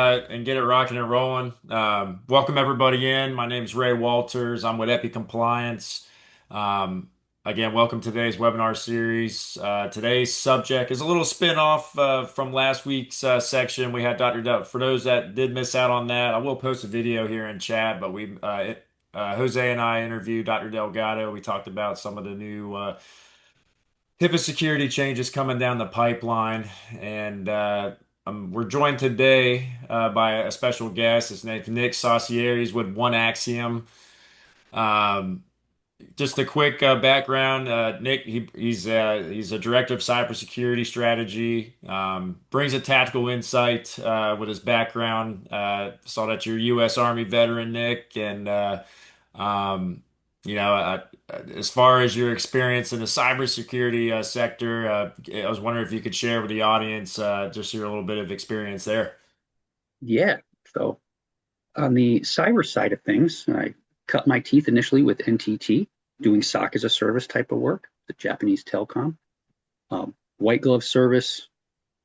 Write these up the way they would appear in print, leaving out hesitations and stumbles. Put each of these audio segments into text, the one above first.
and get it rocking and rolling. Welcome everybody in. My name is Ray Walters. I'm with Epi Compliance. Um, Again, welcome to today's webinar series. Today's subject is a little spin-off from last week's section. We had Dr. For those that did miss out on that, I will post a video here in chat, but Jose and I interviewed Dr. Delgado. We talked about some of the new HIPAA security changes coming down the pipeline, and we're joined today by a special guest. His name's Nick Saucier. He's with OneAxiom. Um, just a quick background. Nick, he's a director of cybersecurity strategy. Brings a tactical insight with his background. Saw that you're a U.S. Army veteran, Nick, and um, as far as your experience in the cybersecurity sector, I was wondering if you could share with the audience just your little bit of experience there. Yeah. So on the cyber side of things, I cut my teeth initially with NTT, doing SOC as a service type of work, the Japanese telecom. White glove service,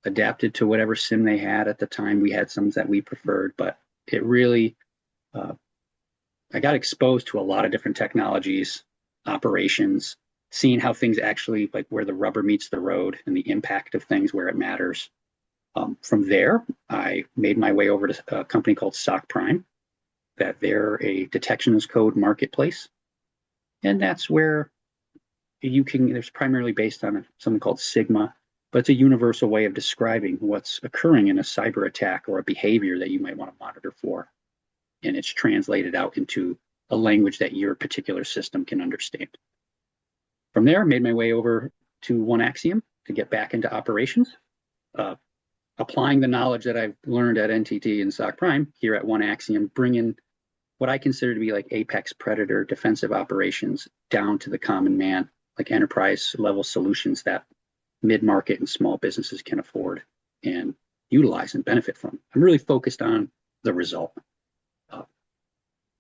adapted to whatever SIM they had at the time. We had some that we preferred, but it really, uh, I got exposed to a lot of different technologies, operations, seeing how things actually, like where the rubber meets the road and the impact of things where it matters. From there, I made my way over to a company called SOC Prime, that they're a detection as code marketplace. And that's where there's primarily based on something called Sigma, but it's a universal way of describing what's occurring in a cyber attack or a behavior that you might want to monitor for. And it's translated out into a language that your particular system can understand. From there, I made my way over to OneAxiom to get back into operations. Uh, Applying the knowledge that I've learned at NTT and SOC Prime here at OneAxiom, bringing what I consider to be like apex predator defensive operations down to the common man, like enterprise level solutions that mid-market and small businesses can afford and utilize and benefit from. I'm really focused on the result. Uh,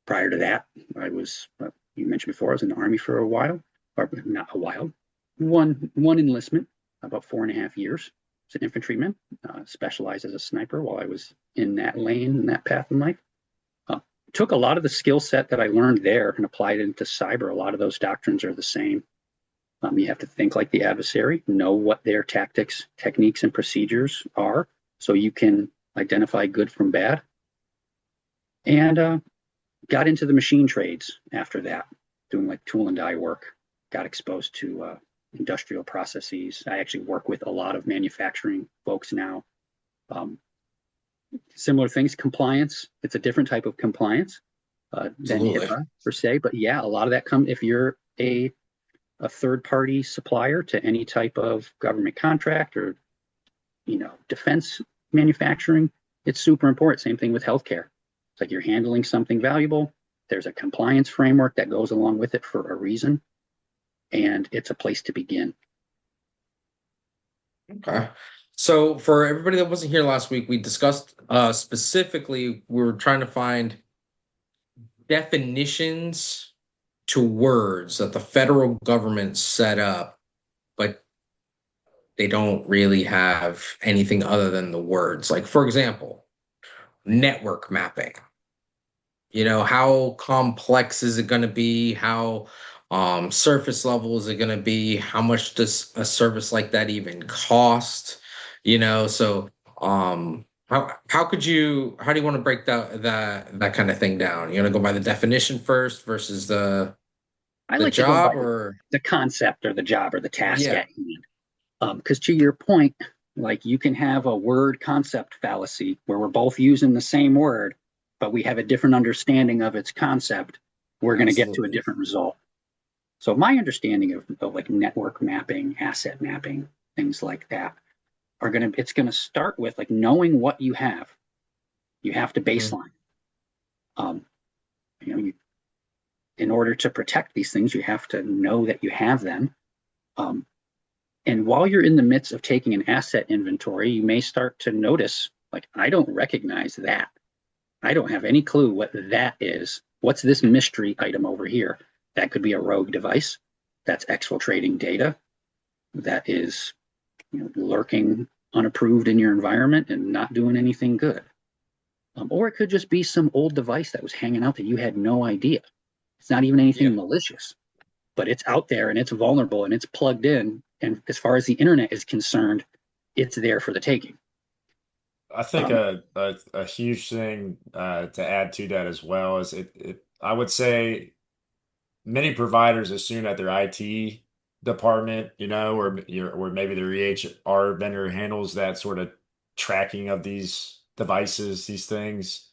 Prior to that, you mentioned before, I was in the Army for a while, or not a while, one enlistment, about 4.5 years. As an infantryman, specialized as a sniper while I was in that lane and that path in life. Took a lot of the skill set that I learned there and applied it into cyber. A lot of those doctrines are the same. You have to think like the adversary, know what their tactics, techniques, and procedures are so you can identify good from bad. And got into the machine trades after that, doing like tool and die work. Got exposed to industrial processes. I actually work with a lot of manufacturing folks now. Similar things, compliance. It's a different type of compliance than Absolutely. HIPAA per se, but yeah, a lot of that comes if you're a third party supplier to any type of government contract or defense manufacturing. It's super important. Same thing with healthcare. It's like you're handling something valuable. There's a compliance framework that goes along with it for a reason, and it's a place to begin. Okay. So for everybody that wasn't here last week, we discussed specifically, we were trying to find definitions to words that the federal government set up, but they don't really have anything other than the words. Like, for example, network mapping. How complex is it going to be? How surface level is it going to be? How much does a service like that even cost? So how do you want to break that kind of thing down? You want to go by the definition first versus the I the like to go by job or the concept or the job or the task yeah. at hand. Because to your point, like you can have a word concept fallacy where we're both using the same word, but we have a different understanding of its concept. We're going to get to a Absolutely. different result. So my understanding of like network mapping, asset mapping, things like that it's going to start with like knowing what you have. You have to Mhm. baseline. Um, in order to protect these things, you have to know that you have them. Um, and while you're in the midst of taking an asset inventory, you may start to notice, like, I don't recognize that. I don't have any clue what that is. What's this mystery item over here? That could be a rogue device that's exfiltrating data, that is lurking unapproved in your environment and not doing anything good. Or it could just be some old device that was hanging out that you had no idea. It's not even anything Yeah. malicious, but it's out there and it's vulnerable and it's plugged in. And as far as the internet is concerned, it's there for the taking. I think Um, a huge thing to add to that as well is I would say many providers assume that their IT department, or maybe their EHR vendor handles that sort of tracking of these devices, these things.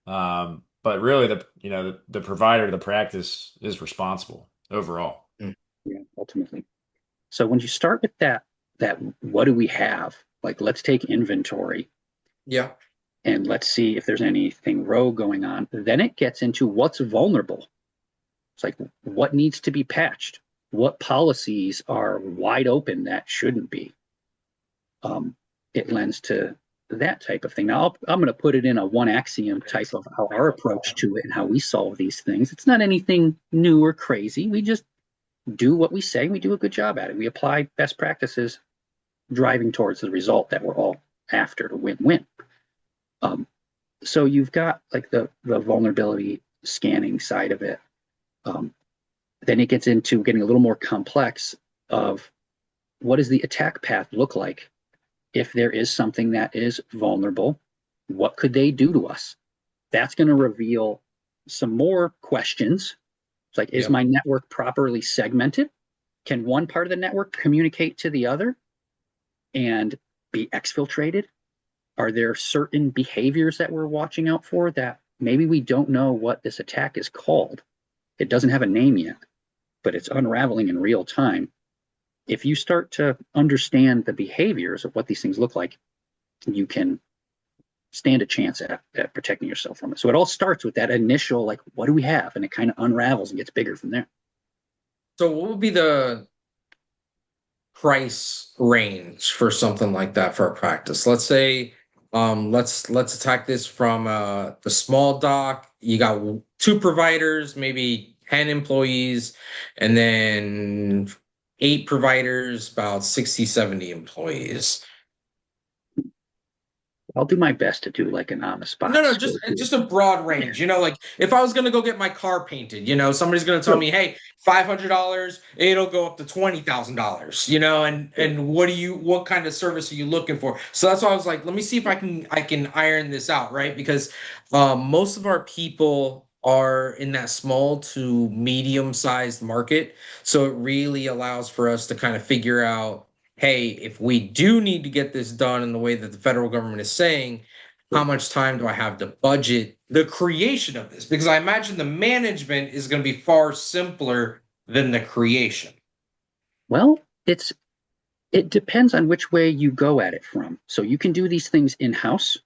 But really, the provider, the practice is responsible overall. Mm. yeah, ultimately. So when you start with that what do we have? Like, let's take inventory Yeah. and let's see if there's anything rogue going on. Then it gets into what's vulnerable. It's like what needs to be patched, what policies are wide open that shouldn't be. It lends to that type of thing. Now, I'm going to put it in a OneAxiom type of how our approach to it and how we solve these things. It's not anything new or crazy. We just do what we say. We do a good job at it. We apply best practices, driving towards the result that we're all after to win-win. Um, so you've got like the vulnerability scanning side of it. Um, then it gets into getting a little more complex of what does the attack path look like if there is something that is vulnerable, what could they do to us? That's going to reveal some more questions. It's like, is Yep. my network properly segmented? Can one part of the network communicate to the other and be exfiltrated? Are there certain behaviors that we're watching out for that maybe we don't know what this attack is called? It doesn't have a name yet, but it's unraveling in real time. If you start to understand the behaviors of what these things look like, you can stand a chance at protecting yourself from it. So it all starts with that initial, like, what do we have? And it kind of unravels and gets bigger from there. So what would be the price range for something like that for a practice? Let's say, let's attack this from the small doc. You got two providers, maybe 10 employees, and then eight providers, about 60, 70 employees. I'll do my best to do like an on the No, spot no, score here. just a broad Yeah. range. Like if I was gonna go get my car painted, somebody's gonna tell Sure. me, "Hey, $500, it'll go up to $20,000." Sure. And what kind of service are you looking for? So that's why I was like, let me see if I can iron this out, right? Because most of our people are in that small to medium sized market, so it really allows for us to kind of figure out, hey, if we do need to get this done in the way that the federal government is saying, how Sure. much time do I have to budget the creation of this? Because I imagine the management is going to be far simpler than the creation. Well, it depends on which way you go at it from. So you can do these things in house.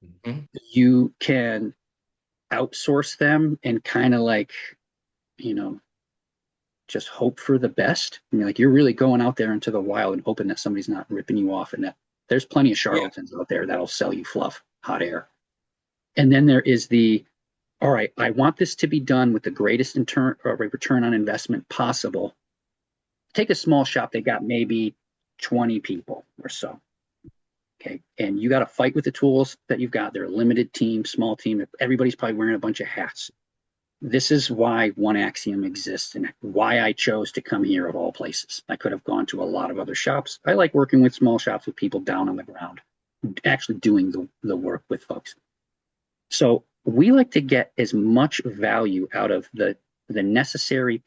Mhm. You can outsource them and kind of like, you know, just hope for the best. I mean, like you're really going out there into the wild and hoping that somebody's not ripping you off and that there's plenty of Yeah. charlatans out there that'll sell you fluff, hot air. And then there is the, all right, I want this to be done with the greatest return on investment possible. Take a small shop, they got maybe 20 people or so. Okay. And you got to fight with the tools that you've got. They're a limited team, small team. Everybody's probably wearing a bunch of hats. This is why OneAxiom exists and why I chose to come here of all places. I could have gone to a lot of other shops. I like working with small shops with people down on the ground, actually doing the work with folks. So we like to get as much value out of the necessary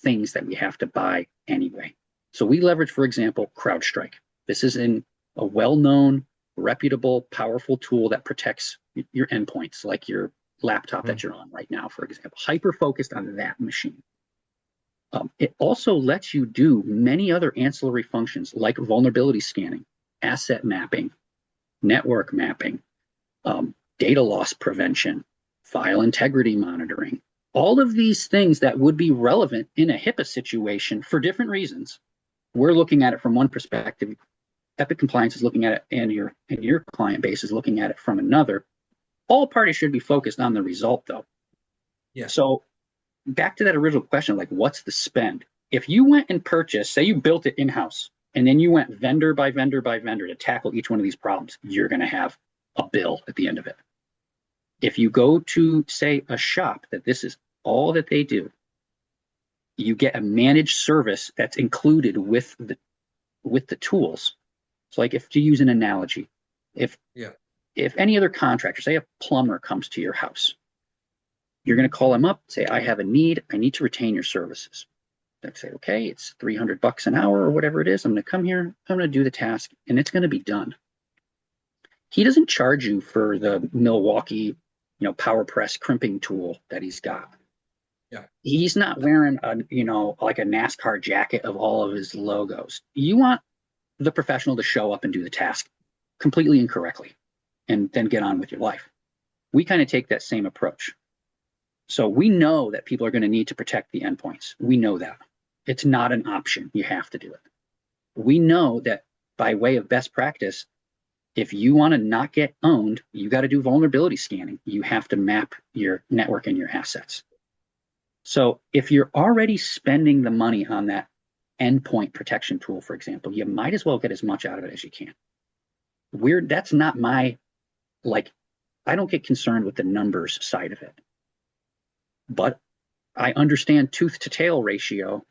things that we have to buy anyway. So we leverage, for example, CrowdStrike. This is in a well-known, reputable, powerful tool that protects your endpoints, like your laptop that you're on right now, for example, hyper focused on that machine. It also lets you do many other ancillary functions like vulnerability scanning, asset mapping, network mapping, data loss prevention, file integrity monitoring, all of these things that would be relevant in a HIPAA situation for different reasons. We're looking at it from one perspective. Epic Compliance is looking at it, and your client base is looking at it from another. All parties should be focused on the result, though. Yeah. So back to that original question, like what's the spend? If you went and purchased, say you built it in-house, and then you went vendor by vendor by vendor to tackle each one of these problems, you're going to have a bill at the end of it. If you go to, say, a shop that this is all that they do, you get a managed service that's included with the tools. So, like, if to use an analogy, if Yeah. if any other contractor, say a plumber, comes to your house, you're going to call them up, say, I have a need, I need to retain your services. They'll say, okay, it's $300 an hour or whatever it is. I'm going to come here, I'm going to do the task, and it's going to be done. He doesn't charge you for the Milwaukee, power press crimping tool that he's got. Yeah. He's not wearing like a NASCAR jacket of all of his logos. You want the professional to show up and do the task completely incorrectly and then get on with your life. We kind of take that same approach. So we know that people are going to need to protect the endpoints. We know that. It's not an option. You have to do it. We know that by way of best practice, if you want to not get owned, you got to do vulnerability scanning. You have to map your network and your assets. So if you're already spending the money on that endpoint protection tool, for example, you might as well get as much out of it as you can. That's not my, I don't get concerned with the numbers side of it. But I understand tooth to tail ratio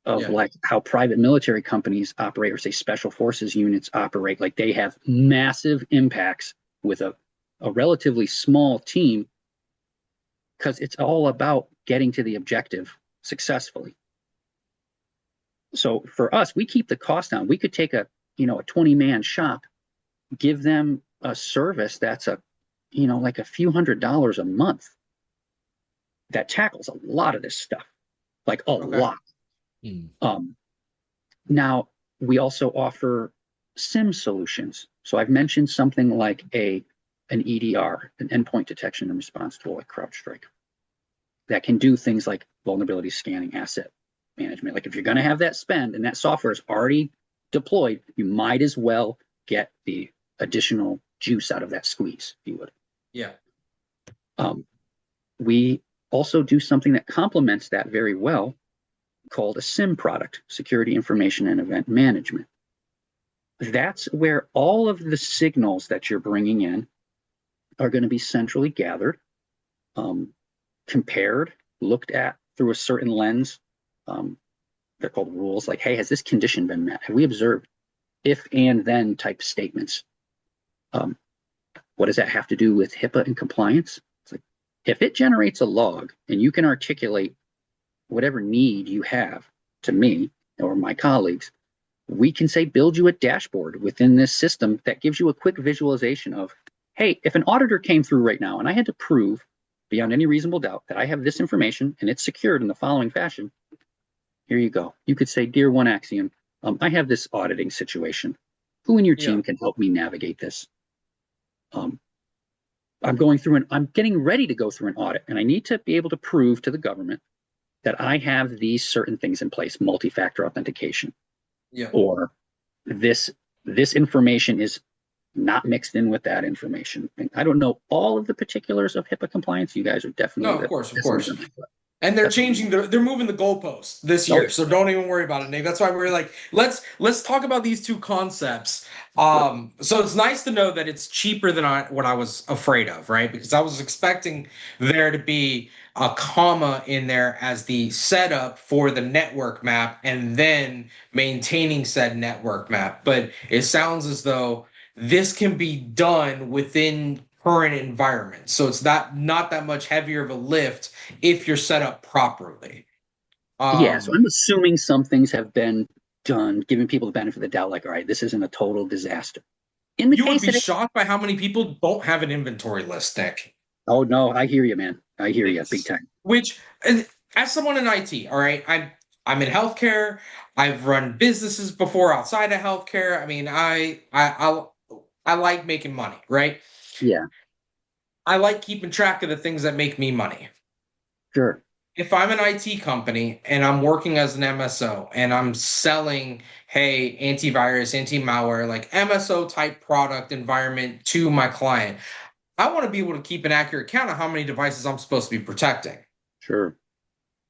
of like how private military companies operate, or say special forces units operate. Like, they have massive impacts with a relatively small team, because it's all about getting to the objective successfully. So for us, we keep the cost down. We could take a 20-man shop, give them a service that's like a few $100s a month that tackles a lot of this stuff, like a lot. Now, we also offer SIM solutions. So I've mentioned something like an EDR, an endpoint detection and response tool, like CrowdStrike, that can do things like vulnerability scanning, asset management. Like, if you're going to have that spend and that software is already deployed, you might as well get the additional juice out of that squeeze, if you would. Yeah. We also do something that complements that very well, called a SIM product, Security Information and Event Management. That's where all of the signals that you're bringing in are going to be centrally gathered, compared, looked at through a certain lens. They're called rules, like, hey, has this condition been met? Have we observed if and then type statements? What does that have to do with HIPAA and compliance? It's like, if it generates a log and you can articulate whatever need you have to me or my colleagues, we can say, build you a dashboard within this system that gives you a quick visualization of, hey, if an auditor came through right now and I had to prove beyond any reasonable doubt that I have this information and it's secured in the following fashion, here you go. You could say, dear OneAxiom, I have this auditing situation. Who in your team can help me navigate this? I'm getting ready to go through an audit, and I need to be able to prove to the government that I have these certain things in place, multi-factor authentication, or this information is not mixed in with that information. I don't know all of the particulars of HIPAA compliance. You guys are definitely of course. And they're changing they're moving the goalposts this year, so don't even worry about it, Nick. That's why we're like, let's talk about these two concepts. So it's nice to know that it's cheaper than what I was afraid of, right? Because I was expecting there to be a comma in there as the setup for the network map and then maintaining said network map. But it sounds as though this can be done within current environment. So it's not that much heavier of a lift if you're set up properly. So I'm assuming some things have been done, giving people the benefit of the doubt, like, all right, this isn't a total disaster. In the case, you would be shocked by how many people don't have an inventory list, Nick. Oh no, I hear you, man. I hear you big time. Which, as someone in IT, all right, I'm in healthcare. I've run businesses before outside of healthcare. I mean, I like making money, right? Yeah. I like keeping track of the things that make me money. Sure. If I'm an IT company and I'm working as an MSO and I'm selling, hey, antivirus, anti-malware, like MSO type product environment to my client, I want to be able to keep an accurate count of how many devices I'm supposed to be protecting. Sure.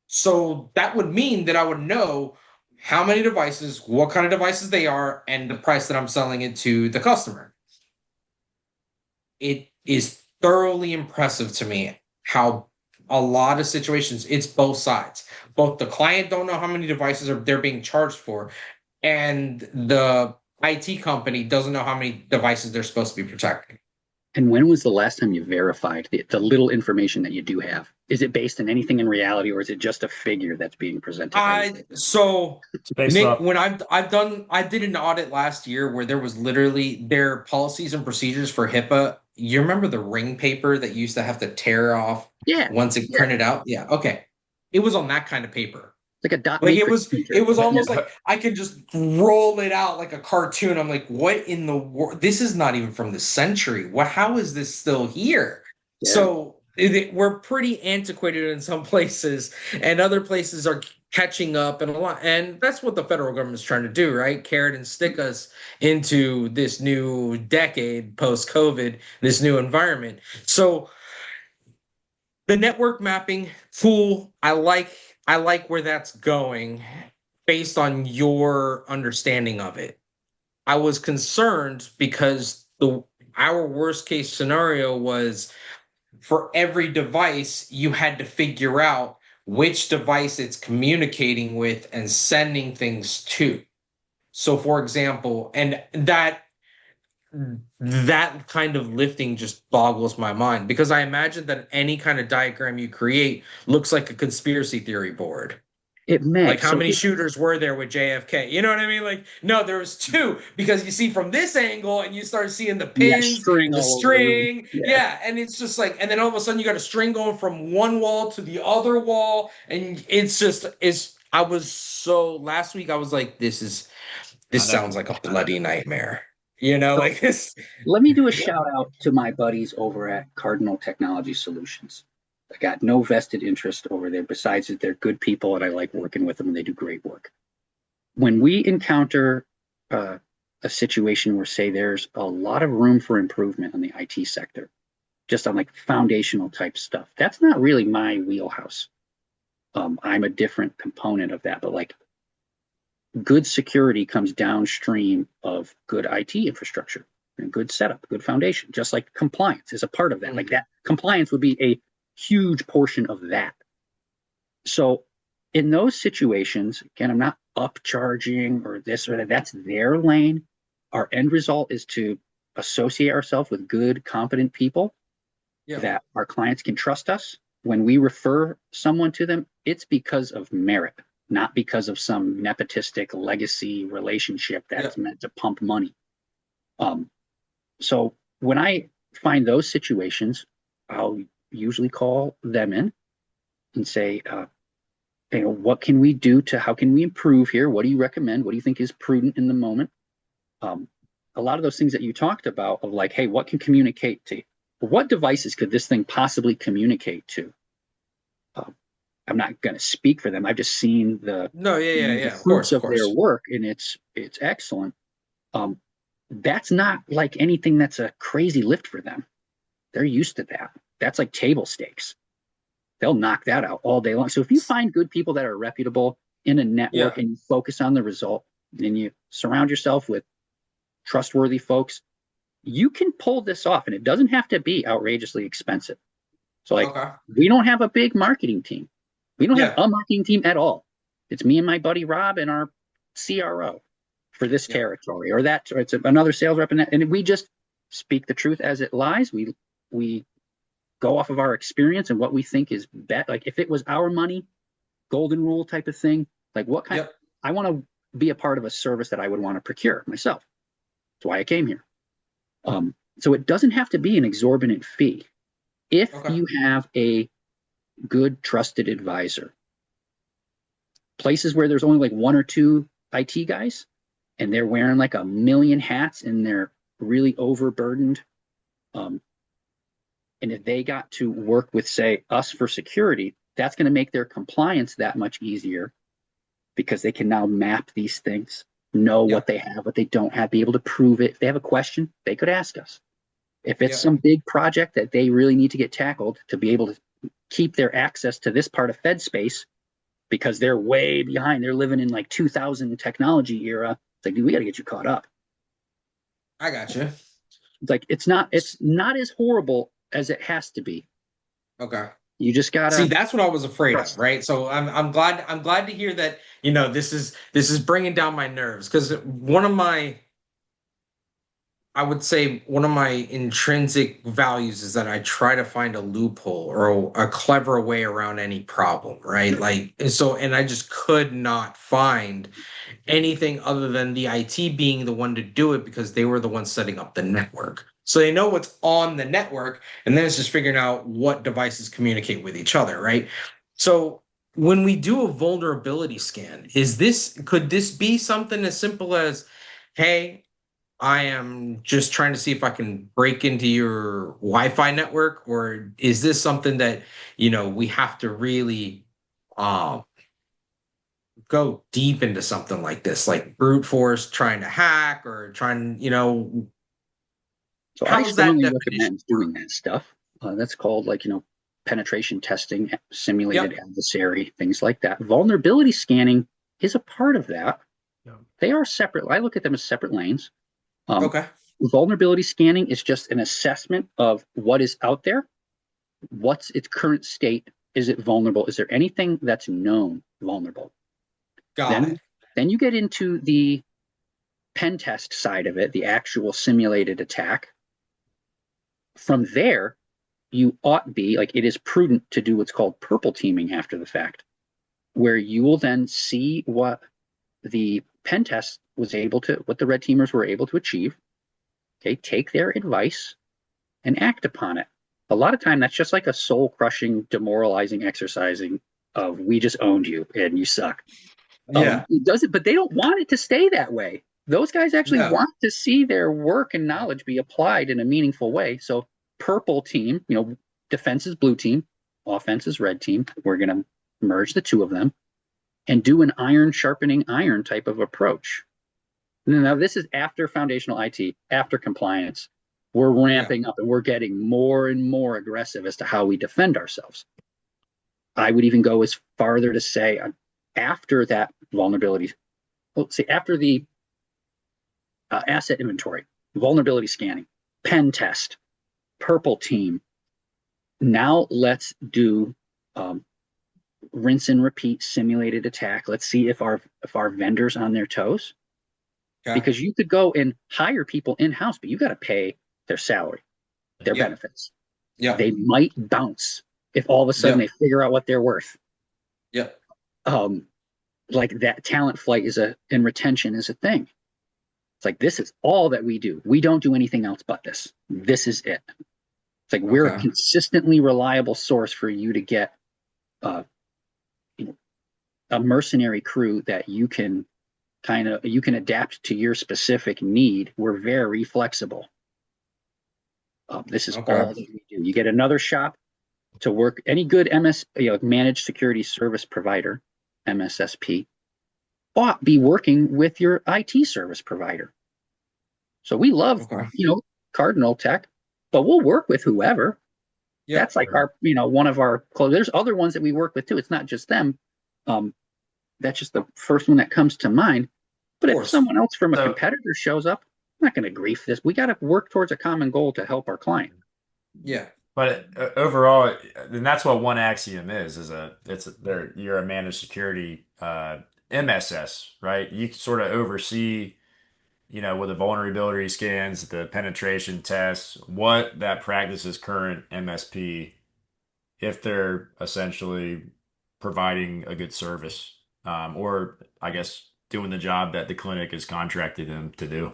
So that would mean that I would know how many devices, what kind of devices they are, and the price that I'm selling it to the customer. It is thoroughly impressive to me how a lot of situations it's both sides. Both the client don't know how many devices are they're being charged for, and the IT company doesn't know how many devices they're supposed to be protecting. And when was the last time you verified the little information that you do have? Is it based on anything in reality, or is it just a figure that's being presented by you? So It's based Nick, off. when I did an audit last year where there was literally their policies and procedures for HIPAA. You remember the ring paper that you used to have to tear off Yeah, once it yeah. printed out? Yeah, okay. It was on that kind of paper. Like a dot Like matrix it printer, was but almost now, like I could just roll it out like a cartoon. I'm like, what in the world? This is not even from the century. What? How is this still here? yeah. So we're pretty antiquated in some places, and other places are catching up, and a lot. And that's what the federal government is trying to do, right? Carrot and stick us into this new decade post COVID, this new environment. So the network mapping, cool. I like where that's going based on your understanding of it. I was concerned because the our worst case scenario was for every device you had to figure out which device it's communicating with and sending things to. So for example, and that kind of lifting just boggles my mind because I imagine that any kind of diagram you create looks like a conspiracy theory board. It may. Like how So many shooters were there with JFK? You know what I mean? Like, no, there was two because you see from this angle and you start seeing the you got pins string and the all over the room. string. Yeah. Yeah. And it's just like, and then all of a sudden you got a string going from one wall to the other wall. And I was so last week I was like, this I know. sounds like a bloody nightmare. You know, So like this. let me do a shout out to my buddies over at Cardinal Technology Solutions. I got no vested interest over there besides that they're good people and I like working with them and they do great work. When we encounter uh, a situation where, say, there's a lot of room for improvement on the IT sector, just on like foundational type stuff, that's not really my wheelhouse. I'm a different component of that, but like good security comes downstream of good IT infrastructure and good setup, good foundation, just like compliance is a part of that. Like that compliance would be a huge portion of that. So in those situations, again, I'm not upcharging or this or that. That's their lane. Our end result is to associate ourselves with good, competent people Yeah. that our clients can trust us. When we refer someone to them, it's because of merit, not because of some nepotistic legacy relationship Yeah. that's meant to pump money. Um, so when I find those situations, I'll usually call them in and say, what can we do to, how can we improve here? What do you recommend? What do you think is prudent in the moment? Um, a lot of those things that you talked about of like, hey, what can communicate to, what devices could this thing possibly communicate to? I'm not going to speak for them. I've just seen No, yeah, yeah, the yeah. fruits Of of their course. work, and it's excellent. Um, that's not like anything that's a crazy lift for them. They're used to that. That's like table stakes. They'll knock that out all day long. So if you find good people that are reputable in a network Yeah. and you focus on the result, and you surround yourself with trustworthy folks, you can pull this off, and it doesn't have to be outrageously expensive. So like Okay. we don't have a big marketing team. We don't have Yeah. a marketing team at all. It's me and my buddy Rob and our CRO for this Yeah. territory or that, or it's another sales rep, and we just speak the truth as it lies. We go off of our experience and what we think is bet. Like if it was our money, golden rule type of thing. Like what kind? Yep. I want to be a part of a service that I would want to procure myself. That's why I came here. So it doesn't have to be an exorbitant fee if Okay. you have a good trusted advisor. Places where there's only like one or two IT guys and they're wearing like a million hats and they're really overburdened. Um, and if they got to work with, say, us for security, that's going to make their compliance that much easier because they can now map these things, know Yeah. what they have, what they don't have, be able to prove it. If they have a question, they could ask us. If it's Yeah. some big project that they really need to get tackled to be able to keep their access to this part of Fed space because they're way behind, they're living in like 2000 technology era. It's like, dude, we got to get you caught up. I got you. It's like it's not as horrible as it has to be. Okay. You just See, gotta that's what I was afraid of, trust. right? So I'm glad to hear that, this is bringing down my nerves because I would say one of my intrinsic values is that I try to find a loophole or a clever way around any problem, right? Like, and I just could not find anything other than the IT being the one to do it because they were the ones setting up the network. So they know what's on the network, and then it's just figuring out what devices communicate with each other, right? So when we do a vulnerability scan, could this be something as simple as, hey, I am just trying to see if I can break into your Wi-Fi network, or is this something that, we have to really um go deep into something like this, like brute force trying to hack or trying, So I how's that strongly definition recommend work? doing that stuff. That's called penetration testing, simulated Yep. adversary, things like that. Vulnerability scanning is a part of that. Yeah. They are separate. I look at them as separate lanes. Um, Okay. Vulnerability scanning is just an assessment of what is out there. What's its current state? Is it vulnerable? Is there anything that's known vulnerable? Got Then, it. then you get into the pen test side of it, the actual simulated attack. From there, you ought be like it is prudent to do what's called purple teaming after the fact, where you will then see what the pen test what the red teamers were able to achieve. Okay, take their advice and act upon it. A lot of time, that's just like a soul crushing, demoralizing exercising of we just owned you and you suck. Yeah. It does it, but they don't want it to stay that way. Those guys actually No. want to see their work and knowledge be applied in a meaningful way. So, purple team, defense is blue team, offense is red team. We're going to merge the two of them and do an iron sharpening iron type of approach. Now, this is after foundational IT, after compliance. We're Yeah. ramping up and we're getting more and more aggressive as to how we defend ourselves. I would even go as farther to say after that vulnerability, let's say after the asset inventory, vulnerability scanning, pen test, purple team. Now let's do rinse and repeat simulated attack. Let's see if our vendors on their toes, Okay. because you could go and hire people in house, but you got to pay their salary, their Yep. benefits. Yep. They might bounce if all of a sudden they Yep. figure out what they're worth. Yep. Um, like that talent flight and retention is a thing. It's like this is all that we do. We don't do anything else but this. This is it. It's like we're a Okay. consistently reliable source for you to get uh, you know, a mercenary crew that you can adapt to your specific need. We're very flexible. This is Okay. all that we do. You get another shop to work. Any good managed security service provider, MSSP, ought be working with your IT service provider. So we love, Okay. Cardinal Tech, but we'll work with whoever. Yep. That's like Sure. one of our close. There's other ones that we work with too. It's not just them. Um, that's just the first one that comes to mind. Of But if course. someone else from a So competitor shows up, I'm not going to grief this. We got to work towards a common goal to help our client. Yeah. But overall, and that's what OneAxiom is you're a managed security MSS, right? You sort of oversee, with the vulnerability scans, the penetration tests, what that practice's current MSP, if they're essentially providing a good service, or I guess doing the job that the clinic has contracted them to do.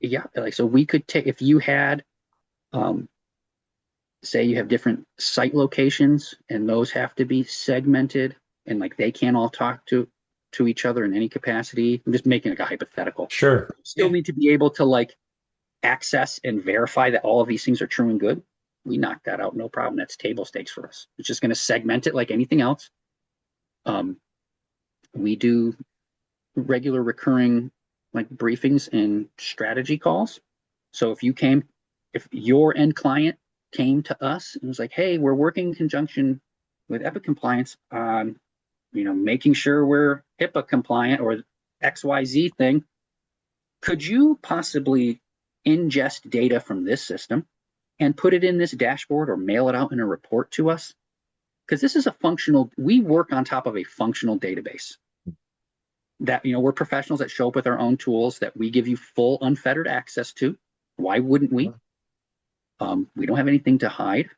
Yeah, like so we could take if you had, um, say you have different site locations and those have to be segmented and like they can't all talk to each other in any capacity. I'm just making like a hypothetical. Sure. You still Yeah. need to be able to like access and verify that all of these things are true and good. We knock that out, no problem. That's table stakes for us. It's just going to segment it like anything else. Um, we do regular recurring like briefings and strategy calls. So if your end client came to us and was like, hey, we're working in conjunction with Epic Compliance on, making sure we're HIPAA compliant or XYZ thing, could you possibly ingest data from this system and put it in this dashboard or mail it out in a report to us. Because this is a functional, we work on top of a functional database that, we're professionals that show up with our own tools that we give you full unfettered access to. Why wouldn't we? We don't have anything to hide.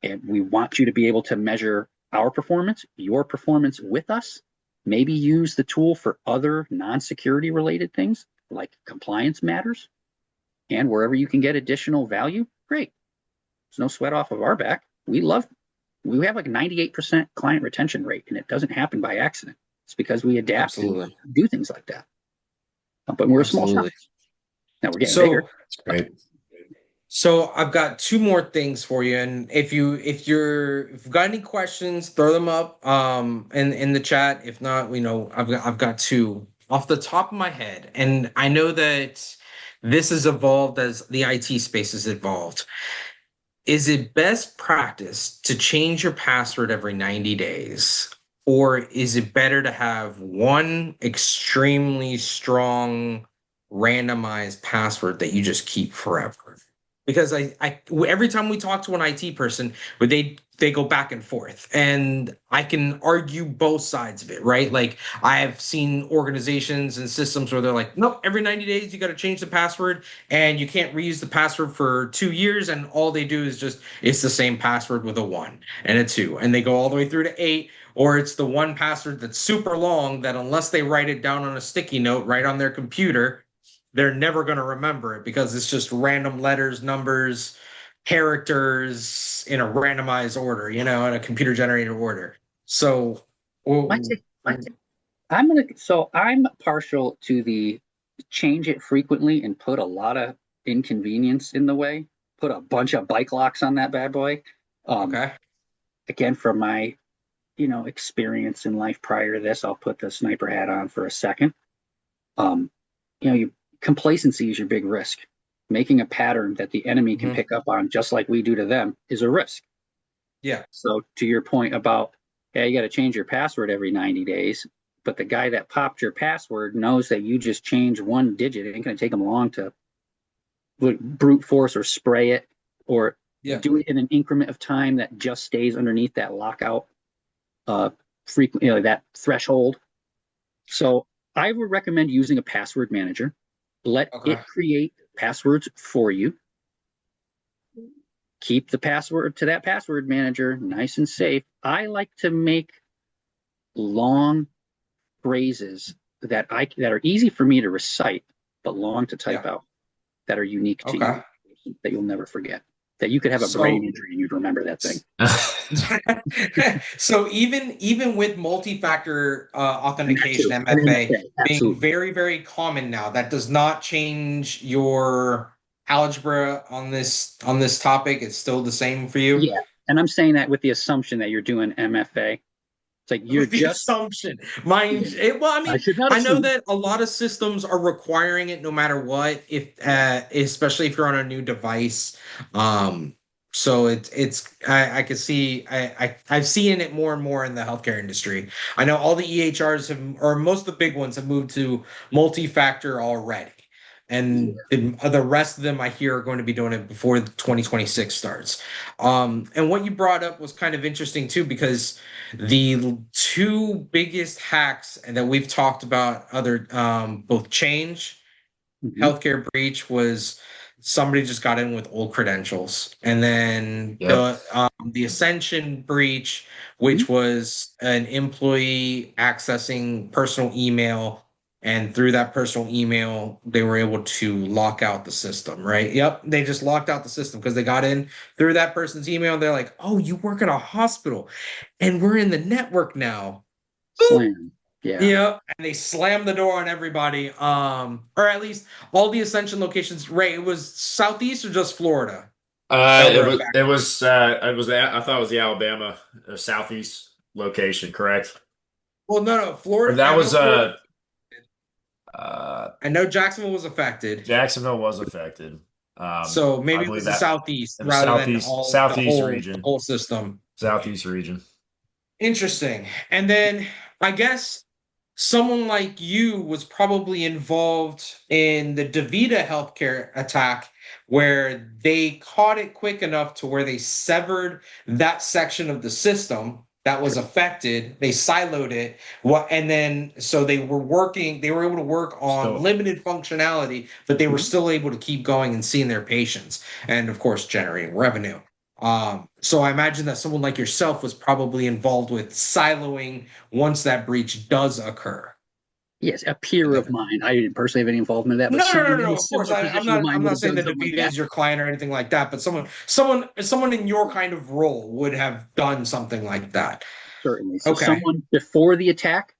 And we want you to be able to measure our performance, your performance with us, maybe use the tool for other non-security related things like compliance matters. And wherever you can get additional value, great. There's no sweat off of our back. We have like a 98% client retention rate, and it doesn't happen by accident. It's because we adapt and do things like that. But we're a small shop. Now we're getting bigger. Great. So I've got two more things for you, and if you've got any questions, throw them up in the chat. If not, I've got two off the top of my head, and I know that this has evolved as the IT space has evolved. Is it best practice to change your password every 90 days? Or is it better to have one extremely strong randomized password that you just keep forever? Because every time we talk to an IT person, they go back and forth, and I can argue both sides of it, right? Like I have seen organizations and systems where they're like, nope, every 90 days you got to change the password, and you can't reuse the password for 2 years, and all they do is it's the same password with a 1 and a 2, and they go all the way through to 8. Or it's the one password that's super long that unless they write it down on a sticky note right on their computer, they're never going to remember it because it's just random letters, numbers, characters in a randomized order, in a computer generated order. So, I'm partial to the change it frequently and put a lot of inconvenience in the way. Put a bunch of bike locks on that bad boy. Okay. Again, from my experience in life prior to this, I'll put the sniper hat on for a second. Complacency is your big risk. Making a pattern that the enemy can pick up on, just like we do to them, is a risk. Yeah. So to your point about, you got to change your password every 90 days, but the guy that popped your password knows that you just changed one digit. It ain't going to take him long to brute force or spray it or do it in an increment of time that just stays underneath that lockout frequently, that threshold. So I would recommend using a password manager. Let it create passwords for you. Keep the password to that password manager nice and safe. I like to make long phrases that are easy for me to recite, but long to type out, that are unique to you, that you'll never forget. That you could have a brain injury and you'd remember that thing. So even with multi-factor authentication, MFA, being very, very common now, that does not change your algebra on this topic. It's still the same for you. Yeah, and I'm saying that with the assumption that you're doing MFA. It's like you're just assumption. Well, I mean, I know that a lot of systems are requiring it no matter what, especially if you're on a new device. So I can see I've seen it more and more in the healthcare industry. I know all the EHRs or most of the big ones have moved to multi-factor already. And the rest of them I hear are going to be doing it before 2026 starts. And what you brought up was kind of interesting too, because the two biggest hacks that we've talked about, both change, healthcare breach, was somebody just got in with old credentials, and then the Ascension breach, which was an employee accessing personal email. And through that personal email, they were able to lock out the system, right? Yep. They just locked out the system because they got in through that person's email. And they're like, oh, you work at a hospital and we're in the network now. Slam. Yeah. Yeah. And they slammed the door on everybody. Or at least all the Ascension locations. Ray, it was Southeast or just Florida? It was I thought it was the Alabama Southeast location, correct? Well, no, Florida. Or that was I know Jacksonville was affected. Jacksonville was affected. So maybe it was the Southeast rather than the whole system. Southeast region. Interesting. And then I guess someone like you was probably involved in the DaVita healthcare attack where they caught it quick enough to where they severed that section of the system that was affected. They siloed it. And then so they were able to work on Still, limited functionality, but they were Mhm. still able to keep going and seeing their patients and of course generating revenue. So I imagine that someone like yourself was probably involved with siloing once that breach does occur. Yes, a peer of mine. I didn't personally have any involvement in that, but someone in a Of course, similar position to I'm mine would not have saying done that something like DaVita that. is your client or anything like that, but someone in your kind of role would have done something like that. Certainly. So Okay. someone before the attack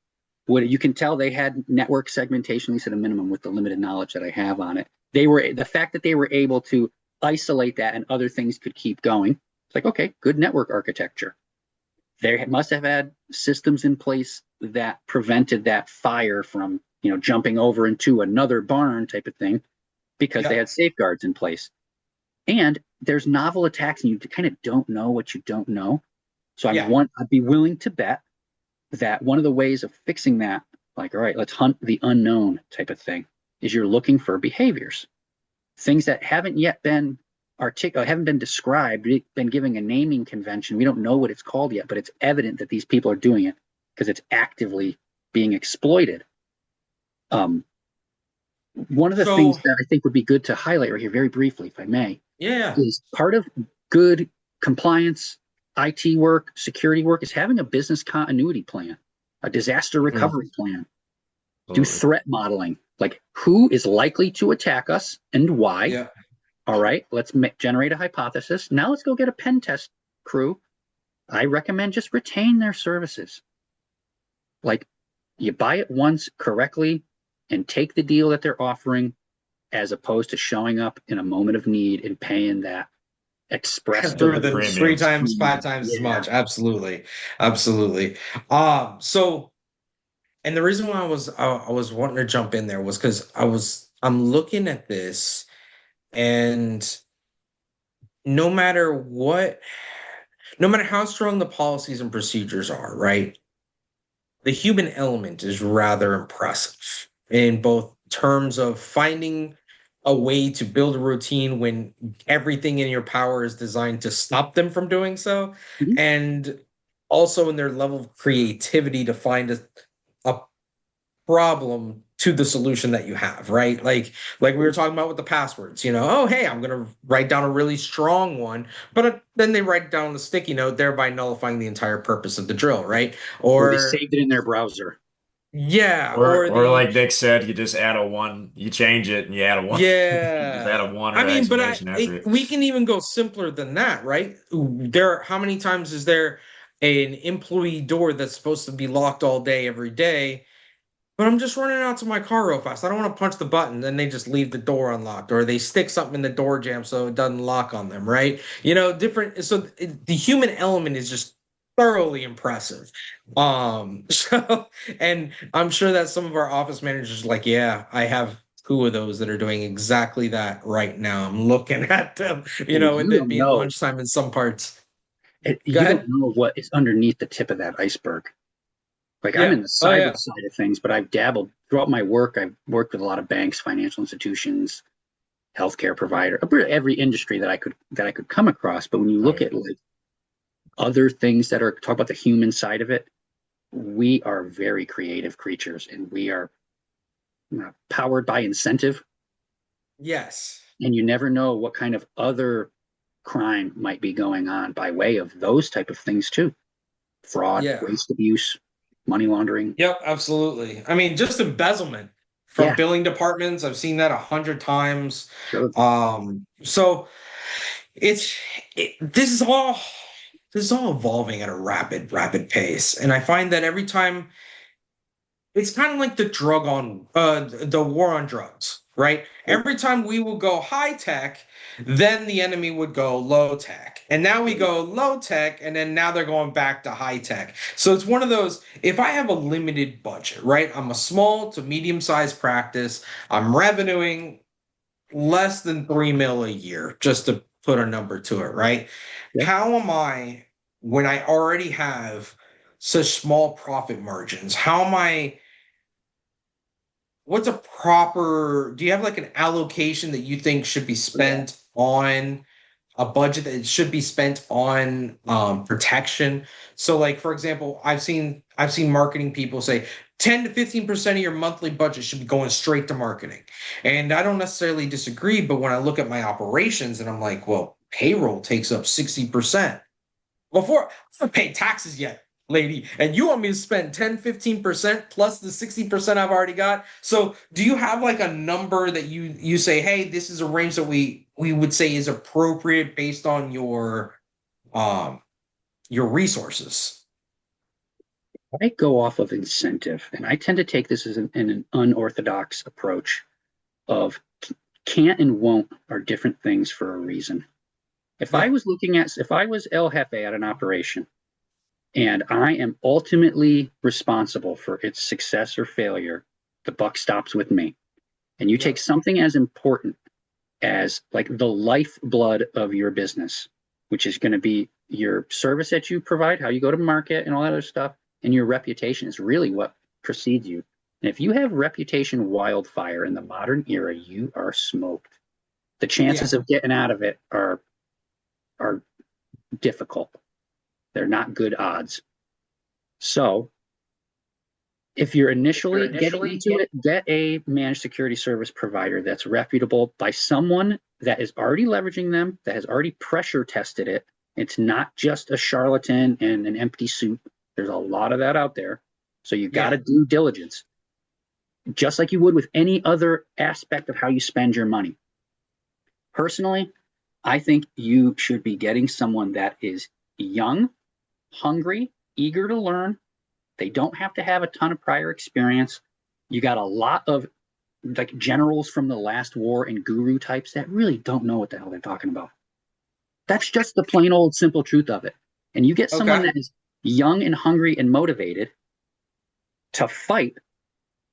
would, you can tell they had network segmentation, at least at a minimum, with the limited knowledge that I have on it. They were the fact that they were able to isolate that and other things could keep going. It's like, okay, good network architecture. They must have had systems in place that prevented that fire from, jumping over into another barn type of thing because they Yep. had safeguards in place. And there's novel attacks, and you kind of don't know what you don't know. So Yeah. I'd be willing to bet that one of the ways of fixing that, like, all right, let's hunt the unknown type of thing, is you're looking for behaviors, things that haven't yet been haven't been described, been given a naming convention. We don't know what it's called yet, but it's evident that these people are doing it because it's actively being exploited. Um, One of the things So, that I think would be good to highlight right here, very briefly, if I may, yeah. is part of good compliance, IT work, security work is having a business continuity plan, a disaster Mhm. recovery plan, do absolutely. threat modeling, like who is likely to attack us and why. Yeah. All right, let's generate a hypothesis. Now let's go get a pen test crew. I recommend just retain their services. Like, you buy it once correctly and take the deal that they're offering as opposed to showing up in a moment of need and paying that express Through The the delivery three premiums. times, five premium. times as Yeah. much. Absolutely. Absolutely. So and the reason why I was wanting to jump in there was because I'm looking at this and no matter what, no matter how strong the policies and procedures are, right? The human element is rather impressive in both terms of finding a way to build a routine when everything in your power is designed to stop them from doing so, Mhm. and also in their level of creativity to find a problem to the solution that you have, right? Like we were talking about with the passwords, oh, hey, I'm going to write down a really strong one, but then they write down the sticky note, thereby nullifying the entire purpose of the drill, right? Or they Or saved it in their browser. yeah, Or or or the like Nick said, you just add a one, you change it and you add a one. You just add yeah. a one I or mean, but exclamation after it. we can even go simpler than that, right? How many times is there an employee door that's supposed to be locked all day every day? But I'm just running out to my car real fast. I don't want to punch the button. Then they just leave the door unlocked, or they stick something in the door jamb so it doesn't lock on them, right? Different. So the human element is just thoroughly impressive. So, and I'm sure that some of our office managers are like, yeah, I have two of those that are doing exactly that right now. I'm looking at them, And with you it don't being know, lunchtime in some parts. Go you don't ahead. know what is underneath the tip of that iceberg. Like, I'm Yeah. in the Oh, cyber yeah. side of things, but I've dabbled throughout my work. I've worked with a lot of banks, financial institutions, healthcare provider, every industry that I could come across. But when you look Right. at like other things that are talk about the human side of it, we are very creative creatures, and we are powered by incentive. Yes. And you never know what kind of other crime might be going on by way of those type of things too: fraud, Yeah. waste, abuse, money laundering. Yep, absolutely. I mean, just embezzlement from Yeah, billing departments. I've seen that 100 times. sure. So it's this is all evolving at a rapid pace, and I find that every time it's kind of like the war on drugs, right? Every time we will go high tech, then the enemy would go low tech. And now we go low tech, and then now they're going back to high tech. So it's one of those, if I have a limited budget, right? I'm a small to medium-sized practice. I'm revenuing less than 3 mil a year, just to put a number to it, right? Yeah. How am I, when I already have such small profit margins, how am I what's a proper, do you have like an allocation that you think should be spent on a budget that should be spent on protection? So like for example, I've seen marketing people say 10 to 15% of your monthly budget should be going straight to marketing. And I don't necessarily disagree, but when I look at my operations and I'm like, well, payroll takes up 60%. Before I haven't paid taxes yet, lady, and you want me to spend 10-15% plus the 60% I've already got. So do you have like a number that you say, hey, this is a range that we would say is appropriate based on um your resources? I go off of incentive, and I tend to take this as an unorthodox approach of can't and won't are different things for a reason. If I Yeah. was if I was El Jefe at an operation and I am ultimately responsible for its success or failure, the buck stops with me. And you Yeah. take something as important as like the lifeblood of your business, which is going to be your service that you provide, how you go to market, and all that other stuff, and your reputation is really what precedes you. And if you have reputation wildfire in the modern era, you are smoked. The Yeah. chances of getting out of it are difficult. They're not good odds. So if you're initially getting into it, get a managed security service provider that's reputable by someone that is already leveraging them, that has already pressure tested it. It's not just a charlatan and an empty suit. There's a lot of that out there. So you got Yeah. to do diligence, just like you would with any other aspect of how you spend your money. Personally, I think you should be getting someone that is young, hungry, eager to learn. They don't have to have a ton of prior experience. You got a lot of like generals from the last war and guru types that really don't know what the hell they're talking about. That's just the plain old simple truth of it. And you get someone Okay. that is young and hungry and motivated to fight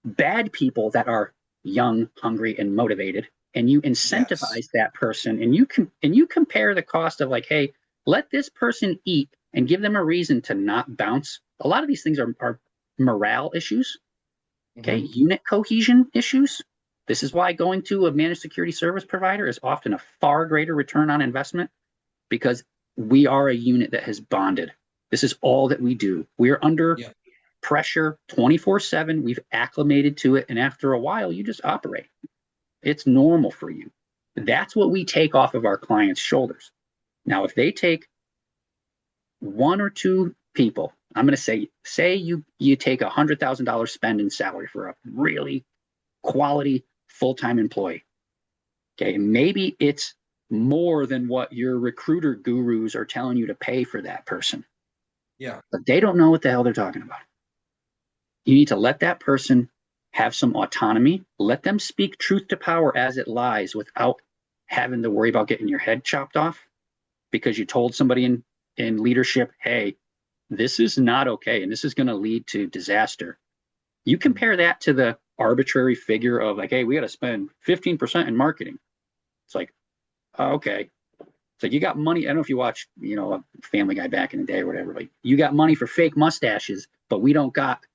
bad people that are young, hungry, and motivated, and you Yes. incentivize that person, and you compare the cost of like, hey, let this person eat and give them a reason to not bounce. A lot of these things are morale issues, okay, Mhm. unit cohesion issues. This is why going to a managed security service provider is often a far greater return on investment because we are a unit that has bonded. This is all that we do. We're under Yeah. pressure 24/7. We've acclimated to it. And after a while, you just operate. It's normal for you. That's what we take off of our clients' shoulders. Now, if they take one or two people, I'm going to say you take $100,000 spend in salary for a really quality full-time employee. Okay, maybe it's more than what your recruiter gurus are telling you to pay for that person, Yeah. but they don't know what the hell they're talking about. You need to let that person have some autonomy, let them speak truth to power as it lies without having to worry about getting your head chopped off because you told somebody in leadership, hey, this is not okay and this is going to lead to disaster. You compare that to the arbitrary figure of like, hey, we got to spend 15% in marketing. It's like, okay. So you got money. I don't know if you watch, Family Guy back in the day or whatever. Like you got money for fake mustaches, but we don't got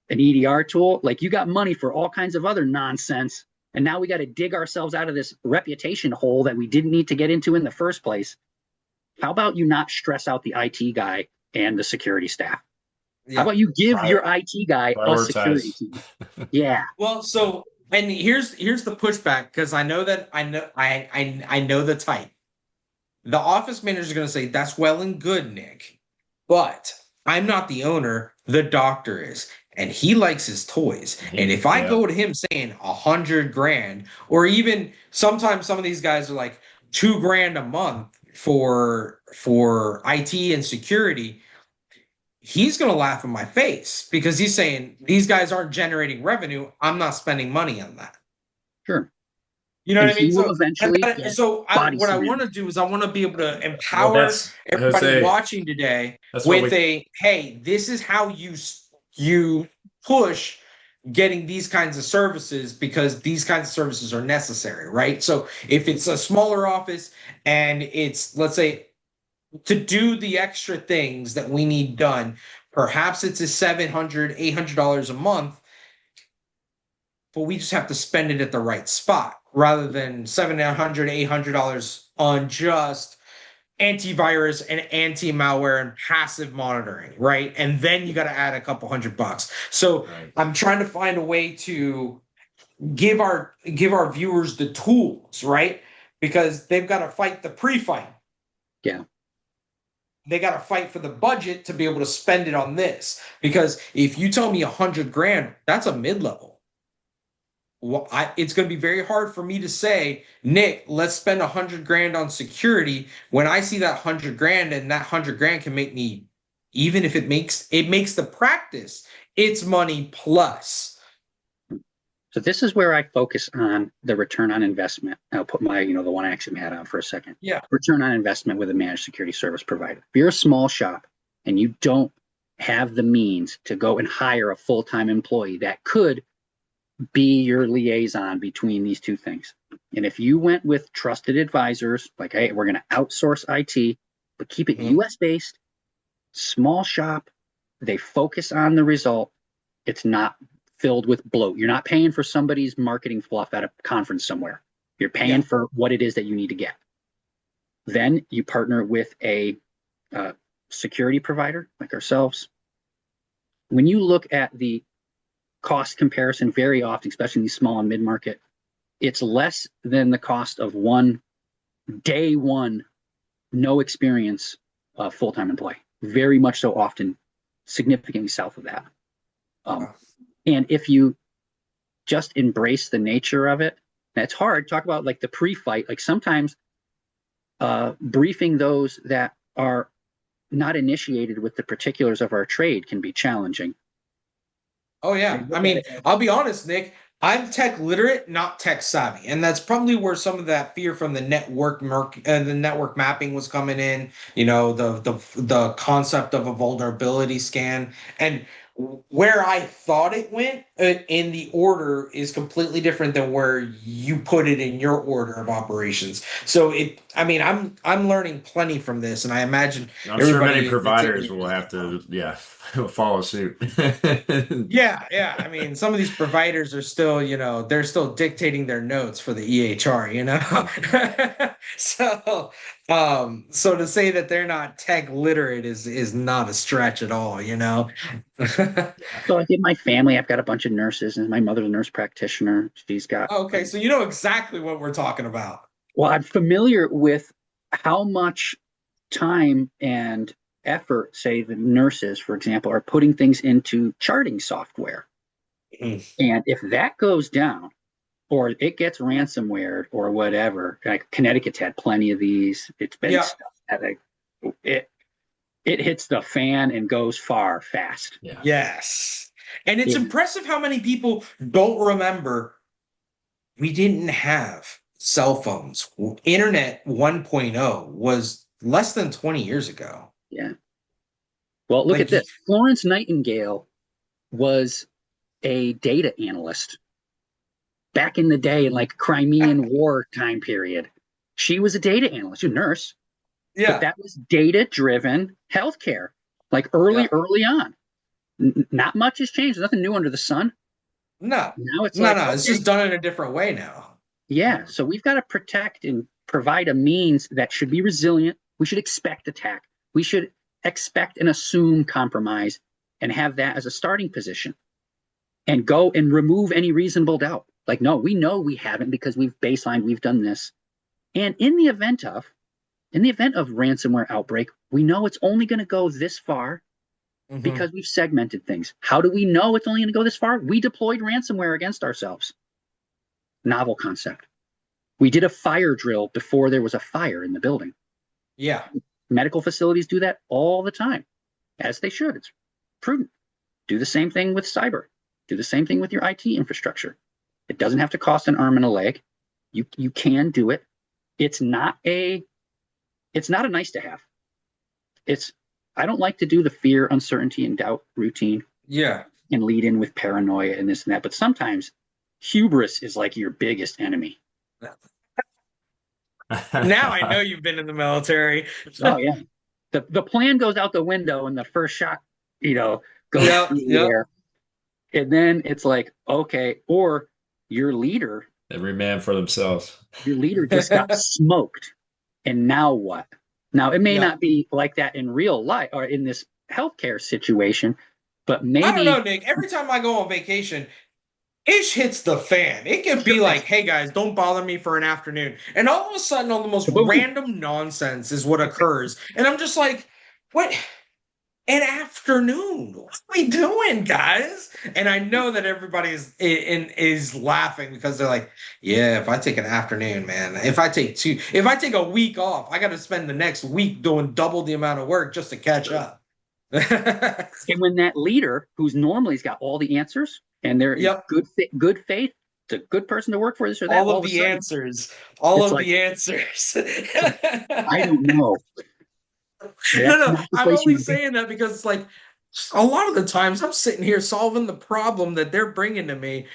an EDR tool. Like you got money for all kinds of other nonsense. And now we got to dig ourselves out of this reputation hole that we didn't need to get into in the first place. How about you not stress out the IT guy and the security staff? How Yeah. about you give your Prior, IT guy a security prioritize. team? Yeah, Well, so and here's the pushback because I know the type. The office manager is going to say that's well and good, Nick, but I'm not the owner. The doctor is, and he likes his toys. And if I Yeah. go to him saying 100 grand, or even sometimes some of these guys are like 2 grand a month for IT and security, he's going to laugh in my face because he's saying these guys aren't generating revenue. I'm not spending money on that. sure. You know And what I he mean? will So eventually get body what I want slammed. to do is I want to be able to Well, empower that's everybody Jose. watching today That's what with we. a, hey, this is how you push getting these kinds of services because these kinds of services are necessary, right? So if it's a smaller office and it's, let's say, to do the extra things that we need done, perhaps it's a $700, $800 a month. but we just have to spend it at the right spot rather than $700, $800 on just antivirus and anti-malware and passive monitoring, right? And then you got to add a couple $100. So Right. I'm trying to find a way to give our viewers the tools, right? Because they've got to fight the pre-fight. Yeah. They got to fight for the budget to be able to spend it on this. Because if you tell me 100 grand, that's a mid-level. Well, it's going to be very hard for me to say, Nick, let's spend 100 grand on security when I see that 100 grand, and that 100 grand can make me, even if it makes the practice, it's money plus. So this is where I focus on the return on investment. I'll put my, the OneAxiom hat on for a second. Yeah. Return on investment with a managed security service provider. If you're a small shop and you don't have the means to go and hire a full-time employee that could be your liaison between these two things. And if you went with trusted advisors, like, hey, we're going to outsource IT, but keep it US based, small shop, they focus on the result. It's not filled with bloat. You're not paying for somebody's marketing fluff at a conference somewhere. You're paying for what it is that you need to get. Then you partner with a security provider like ourselves. When you look at the cost comparison, very often, especially in these small and mid-market, it's less than the cost of day one, no experience full-time employee. Very much so often, significantly south of that. And if you just embrace the nature of it, it's hard. Talk about like the pre-fight. Like sometimes briefing those that are not initiated with the particulars of our trade can be challenging. Oh yeah. I mean, I'll be honest, Nick. I'm tech literate, not tech savvy, and that's probably where some of that fear from the network mapping was coming in. The concept of a vulnerability scan, and where I thought it went in the order is completely different than where you put it in your order of operations. So I mean, I'm learning plenty from this, and I imagine I'm sure many everybody that's in providers here will is as have well. to, yeah, follow suit. Yeah, yeah. I mean, some of these providers are still, they're still dictating their notes for the EHR. So to say that they're not tech literate is not a stretch at all. So like in my family, I've got a bunch of nurses, and my mother's a nurse practitioner. She's got, Okay, so you know exactly what we're talking about. well, I'm familiar with how much time and effort, say the nurses, for example, are putting things into charting software. Mm. And if that goes down, or it gets ransomware or whatever, like Connecticut's had plenty of these. It's been stuff that it hits the fan and goes fast. Yeah. Yes. And it's Yeah. impressive how many people don't remember we didn't have cell phones. Internet 1.0 was less than 20 years ago. Yeah. Well, look Like, at this. Florence Nightingale was a data analyst back in the day in like Crimean War time period. She was a data analyst, a nurse, but yeah, that was data-driven healthcare, like early on. Not much has changed. There's nothing new under the sun. no, Now it's no, like, no. It's okay, just done in a different way now. yeah. So we've got to protect and provide a means that should be resilient. We should expect attack. We should expect and assume compromise and have that as a starting position and go and remove any reasonable doubt. Like, no, we know we haven't because we've baselined, we've done this. And in the event of ransomware outbreak, we know it's only going to go this far because we've segmented things. How do we know it's only going to go this far? We deployed ransomware against ourselves. Novel concept. We did a fire drill before there was a fire in the building. Yeah. Medical facilities do that all the time, as they should. It's prudent. Do the same thing with cyber. Do the same thing with your IT infrastructure. It doesn't have to cost an arm and a leg. You can do it. It's not a nice to have. I don't like to do the fear, uncertainty, and doubt routine. Yeah. And lead in with paranoia and this and that. But sometimes hubris is like your biggest enemy. Now I know you've been in the military. Oh yeah. The plan goes out the window and the first shot, goes through the air. And then it's like, okay, or your leader, Every man for themselves. your leader just got smoked. And now what? Now, it may Yeah. not be like that in real life or in this healthcare situation, but I don't know, maybe Nick. Every time I go on vacation, ish hits the fan. It can be like, hey guys, don't bother me for an afternoon. And all of a sudden, all the most boom. random nonsense is what occurs. And I'm just like, what? An afternoon. What are we doing, guys? And I know that everybody is laughing because they're like, yeah, if I take an afternoon, man, if I take a week off, I got to spend the next week doing double the amount of work just to catch up. And when that leader, who's normally has got all the answers and they're Yep. good faith, it's a good person to work for this or that, All all of of a the sudden, answers. All it's of like, the answers. I don't know. No, That's no, not the I'm place you only want to be. saying that because it's like a lot of the times I'm sitting here solving the problem that they're bringing to me,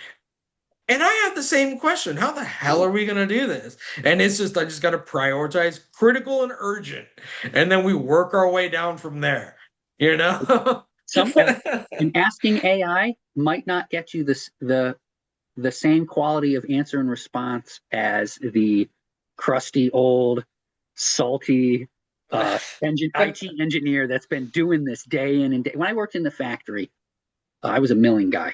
and I have the same question. How the hell are we going to do this? And it's just, I just got to prioritize critical and urgent. And then we work our way down from there, you know? Some and asking AI might not get you the same quality of answer and response as the crusty old salty IT engineer that's been doing this day in and day. When I worked in the factory, I was a milling guy,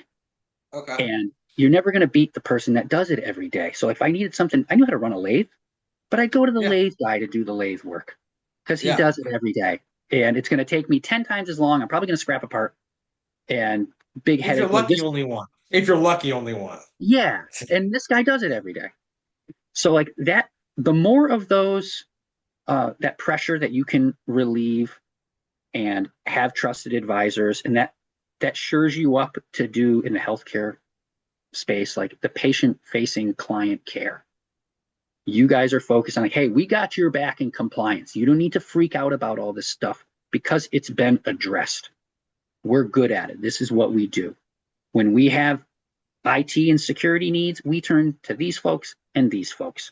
Okay. and you're never going to beat the person that does it every day. So if I needed something, I knew how to run a lathe, but I'd go to the Yeah. lathe guy to do the lathe work because he Yeah. does it every day. And it's going to take me 10 times as long. I'm probably going to scrap a part and big If you're headache. Well, lucky, this, only one. If you're lucky, only one. yeah. And this guy does it every day. So, like that, the more of those, that pressure that you can relieve and have trusted advisors, and that shores you up to do in the healthcare space, like the patient facing client care. You guys are focused on like, hey, we got your back in compliance. You don't need to freak out about all this stuff because it's been addressed. We're good at it. This is what we do. When we have IT and security needs, we turn to these folks and these folks.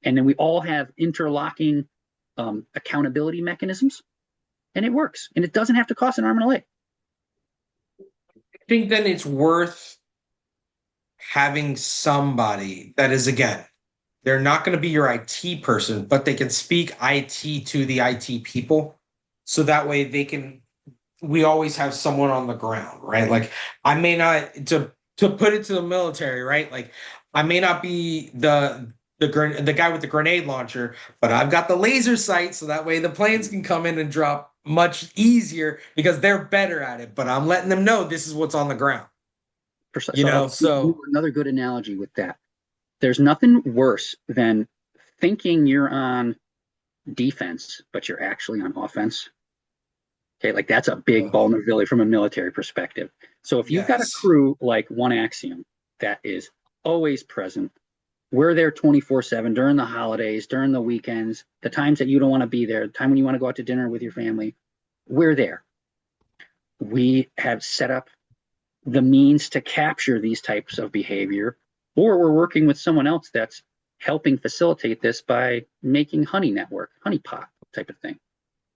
And then we all have interlocking accountability mechanisms, and it works. And it doesn't have to cost an arm and a leg. I think then it's worth having somebody that is, again, they're not going to be your IT person, but they can speak IT to the IT people. So that way we always have someone on the ground, right? Like I may not to put it to the military, right? Like I may not be the guy with the grenade launcher, but I've got the laser sight, so that way the planes can come in and drop much easier because they're better at it. But I'm letting them know this is what's on the ground, you So I'll know? give you So another good analogy with that. There's nothing worse than thinking you're on defense, but you're actually on offense. Okay, like that's a big uh, vulnerability from a military perspective. So if you've got a yes, crew like OneAxiom that is always present, we're there 24/7 during the holidays, during the weekends, the times that you don't want to be there, the time when you want to go out to dinner with your family, we're there. We have set up the means to capture these types of behavior, or we're working with someone else that's helping facilitate this by making honey network, honeypot type of thing.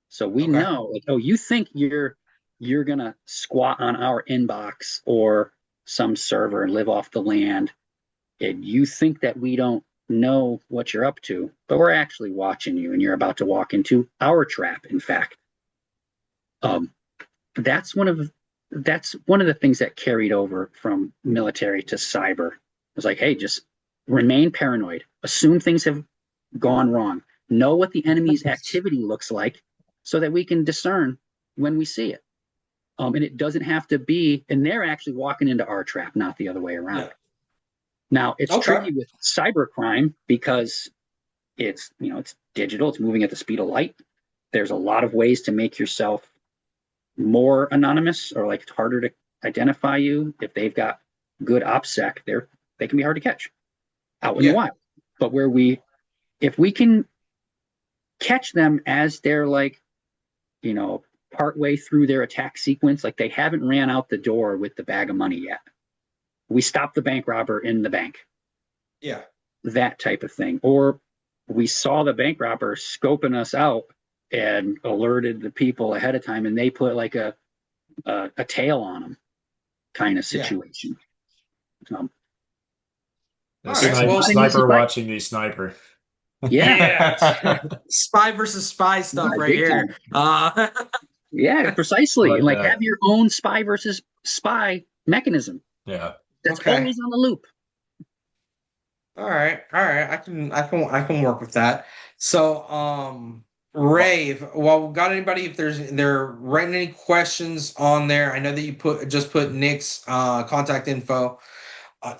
So we okay, know, like, oh, you think you're gonna squat on our inbox or some server and live off the land, and you think that we don't know what you're up to, but we're actually watching you, and you're about to walk into our trap. In fact, um, that's one of the things that carried over from military to cyber. It's like, hey, just remain paranoid, assume things have gone wrong, know what the enemy's activity looks like, so that we can discern when we see it. And it doesn't have to be, and they're actually walking into our trap, not the other way around. yeah, Now it's okay, tricky with cybercrime because it's digital, it's moving at the speed of light. There's a lot of ways to make yourself more anonymous, or like it's harder to identify you. If they've got good OPSEC, they can be hard to catch out in the yeah, wild. But if we can catch them as they're like, partway through their attack sequence, like they haven't ran out the door with the bag of money yet. We stop the bank robber in the bank, yeah, that type of thing. Or we saw the bank robber scoping us out and alerted the people ahead of time, and they put like a tail on them kind of yeah. situation. Um, All right. It's Well, not an easy Sniper fight. watching the sniper. Yeah, yeah, spy versus spy stuff yeah, right big here. time. Yeah, I precisely. like And like have that. your own spy versus spy mechanism Yeah. that's Okay. always on the loop. All right. All right. I can work with that. So, Ray, well, got anybody if they're writing any questions on there? I know that you put Nick's contact info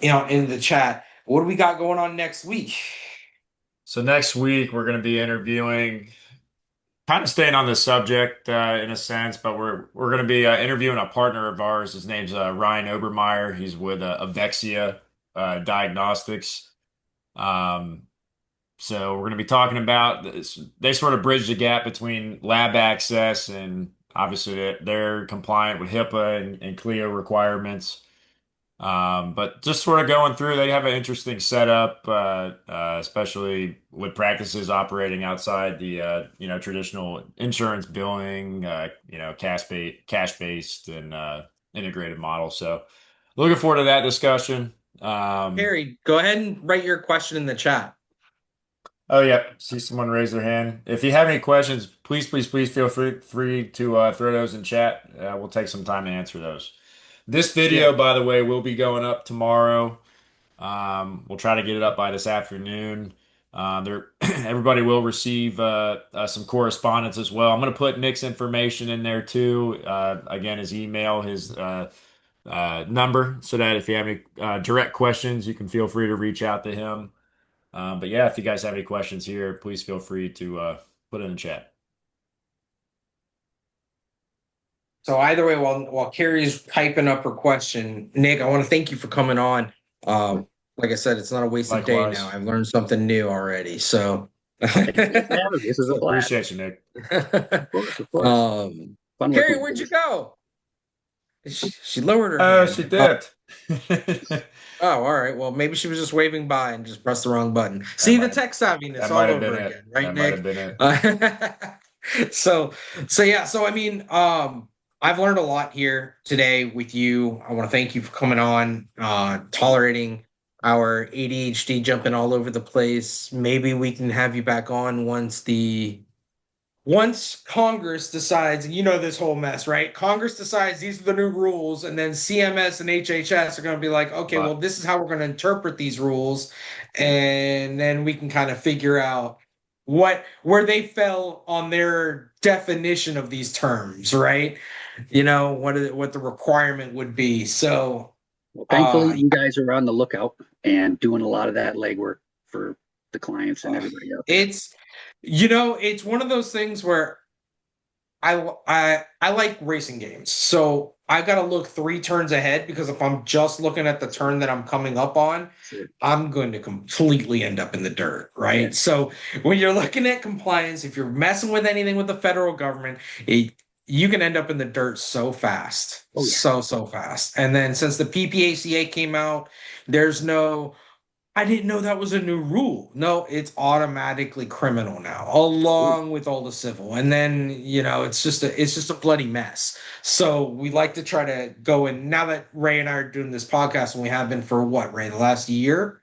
in the chat. What do we got going on next week? So next week we're going to be interviewing, kind of staying on the subject in a sense, but we're going to be interviewing a partner of ours. His name's Ryan Obermeyer. He's with Avexia Diagnostics. Um, so we're going to be talking about this. They sort of bridge the gap between lab access and obviously they're compliant with HIPAA and CLIA requirements. But just sort of going through, they have an interesting setup, especially with practices operating outside the traditional insurance billing, cash based and integrated model. So looking forward to that discussion. Um, Harry, go ahead and write your question in the chat. oh yeah, see someone raise their hand. If you have any questions, please feel free to throw those in chat. We'll take some time to answer those. This Yeah. video, by the way, will be going up tomorrow. We'll try to get it up by this afternoon. Everybody will receive some correspondence as well. I'm going to put Nick's information in there too. Again, his email, his number, so that if you have any direct questions, you can feel free to reach out to him. But yeah, if you guys have any questions here, please feel free to put it in the chat. So either way, while Carrie's typing up her question, Nick, I want to thank you for coming on. Like I said, it's not a wasted day now. Likewise, I've learned something new already. So, Thanks for having me. This is a blast. appreciate you, Nick. Of course, of course. um, Fun working Carrie, with where'd you you guys. go? She lowered her Oh, she hand. Oh, dipped. oh, all right. Well, maybe she was just waving by and just pressed the wrong button. That See the might have tech savviness that all might have been over it. again, right, That might Nick? have been it. So yeah. So I mean, I've learned a lot here today with you. I want to thank you for coming on, tolerating our ADHD jumping all over the place. Maybe we can have you back on once Congress decides, and you know this whole mess, right? Congress decides these are the new rules, and then CMS and HHS are going to be like, okay, well, But this is how we're going to interpret these rules, and then we can kind of figure out where they fell on their definition of these terms, right? What the requirement would be. So, Well, thankfully, uh, you guys are on the lookout and doing a lot of that legwork for the clients and uh, everybody out there. it's one of those things where I like racing games. So I've got to look 3 turns ahead because if I'm just looking at the turn that I'm coming up on, Sure. I'm going to completely end up in the dirt, Yeah. right? So when you're looking at compliance, if you're messing with anything with the federal government, you can end up in the dirt so fast, Oh yeah. so fast. And then since the PPACA came out, there's no I didn't know that was a new rule. No, it's automatically criminal now, Ooh. along with all the civil. And then, it's just a bloody mess. So we like to try to go in now that Ray and I are doing this podcast, and we have been for what, Ray, the last year?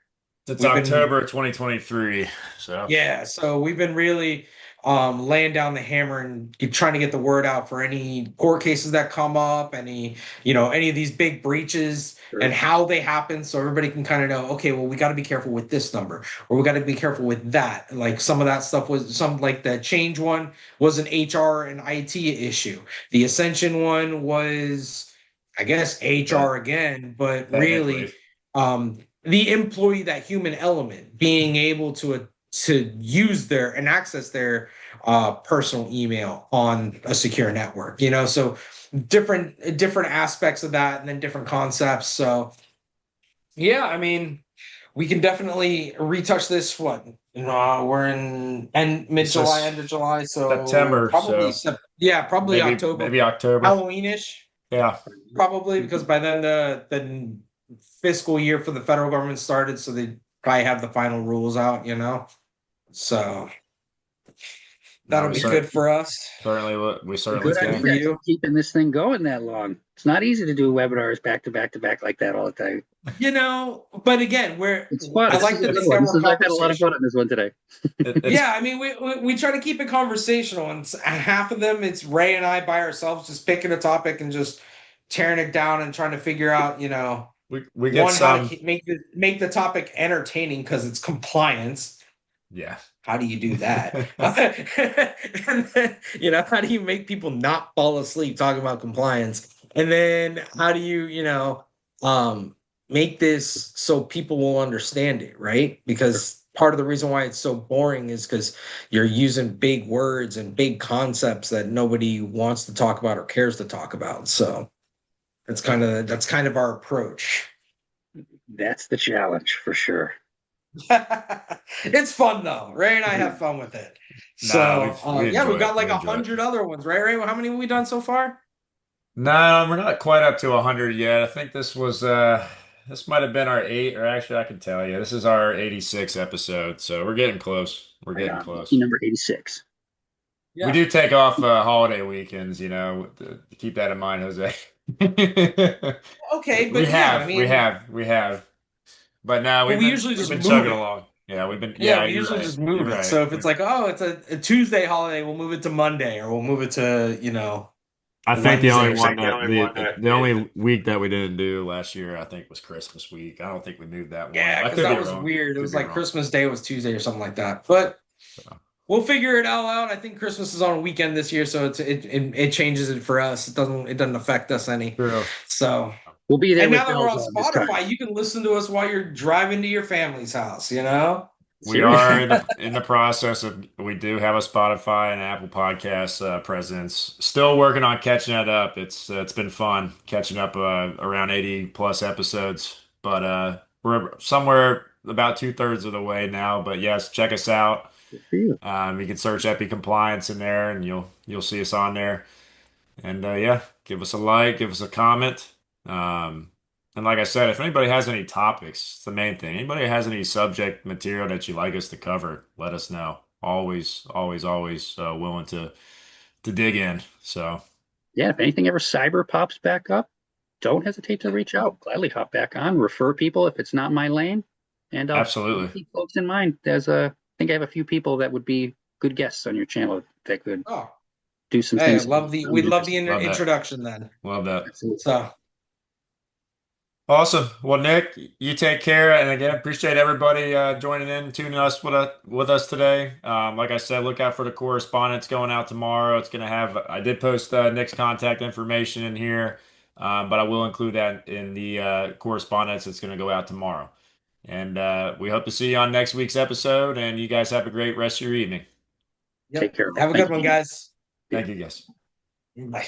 it's We've been October 2023. So Yeah, so we've been really laying down the hammer and trying to get the word out for any court cases that come up, any of these big breaches and Sure. how they happen, so everybody can kind of know, okay, well, we got to be careful with this number, or we got to be careful with that. Like some of that stuff was some like the change one was an HR and IT issue. The Ascension one was, I guess, that HR again, but technically, really the employee, that human element, being able to use their and access their personal email on a secure network. So different aspects of that, and then different concepts. So yeah, I mean, we can definitely retouch this. We're in mid this July, is end of July, so September, probably so probably October, maybe October. Halloweenish, Yeah, probably, because by then the fiscal year for the federal government started, so they probably have the final rules out. So no, that'll be good for us. certainly we certainly Good on Good you for can. guys for you. keeping this thing going that long. It's not easy to do webinars back to back to back like that all the time. But again, we're It's fun. I This like is a the good thing one. that This we're is I've had a lot of fun conversational. on this one today. It's Yeah, I mean, we try to keep it conversational, and half of them it's Ray and I by ourselves just picking a topic and just tearing it down and trying to figure out, we get one, how to some, make the topic entertaining because it's compliance. yeah. How do you do that? And then, how do you make people not fall asleep talking about compliance? And then how do you, um, make this so people will understand it, right? Because part of the reason why it's so boring is because you're using big words and big concepts that nobody wants to talk about or cares to talk about. So that's kind of our approach. That's the challenge for sure. It's fun though. Ray and I have Mhm. fun with it. Nah, So we yeah, we've enjoy got it. like We a enjoy it. hundred other ones, right? Ray, how many have we done so far? No, we're not quite up to 100 yet. I think this might have been our eight, or actually I can tell you, this is our 86 episode, so we're getting close. We're Right getting on. Lucky close. number 86. We Yeah. do take off holiday weekends, to keep that in mind, Jose. Okay, We but yeah, I have, we mean, have, we have. But no, well, we've we been usually we've just been move chugging it. along. Yeah, we've been Yeah, yeah, we you're usually right. just You're move it. right. So if it's like, oh, it's a Tuesday holiday, we'll move it to Monday, or we'll move it to, I think the only Wednesday or one something. that the only week that we didn't do last year, I think, was Christmas week. I don't think we moved that one. Yeah, I because could be that was wrong. weird. It Could was be like wrong. Christmas Day was Tuesday or something like that. But So, we'll figure it all out. I think Christmas is on a weekend this year, so it changes it for us. It doesn't affect us any. true. So, We'll be there and with now that we're bells on on this time. Spotify, you can listen to us while you're driving to your family's house, you know? We are Seriously. in the process of we do have a Spotify and Apple Podcasts presence. Still working on catching that up. It's been fun catching up around 80 plus episodes, but we're somewhere about two-thirds of the way now. But yes, check us out. Good for you. You can search Epi Compliance in there, and you'll see us on there. And yeah, give us a like, give us a comment. Um, and like I said, if anybody has any topics, it's the main thing. Anybody has any subject material that you'd like us to cover, let us know. Always, always, always willing to dig in. So Yeah, if anything ever cyber pops back up, don't hesitate to reach out. Gladly hop back on, refer people if it's not my lane, and I'll absolutely. keep folks in mind. I think I have a few people that would be good guests on your channel that could Oh, do some hey, I things love that the we sound love the interesting. Love that. introduction then. Love that. Absolutely. So, Awesome. Well, Nick, you take care, and again, appreciate everybody joining in, tuning us with us today. Like I said, look out for the correspondence going out tomorrow. It's going to have. I did post Nick's contact information in here, but I will include that in the correspondence that's going to go out tomorrow. And we hope to see you on next week's episode. And you guys have a great rest of your evening. Take yep. care, all. Have a Thank good you. one, guys. Yeah. Thank you, guys. Bye.